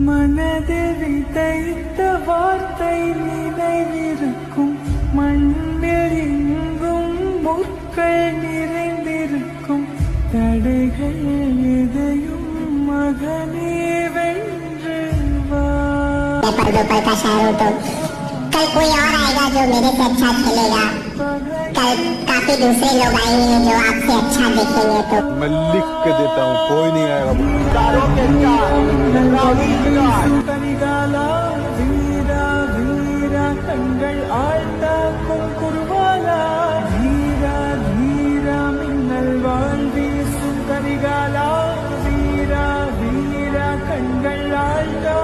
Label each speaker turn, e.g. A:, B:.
A: மனதில் விதைத்த வார்த்தை நினைவிருக்கும், மண்ணில் எங்கும் முற்கள் நிறைந்திருக்கும், தடைகள் எதையும் மகனே வென்று வா.
B: कल कोई और आएगा जो मेरे से अच्छा खेलेगा। कल काफी दूसरे लोग आएंगे जो आपसे अच्छा दिखेंगे। तो
C: मैं लिख के देता हूँ, कोई नहीं आएगा।
A: கண்கள் ஆழ்த்தாக்கும் குருவாலா, தீரா தீரா மின்னல் வாழ் வீசும் கரிகாலா, வீரா வீரா கண்கள் ஆழ்த்தா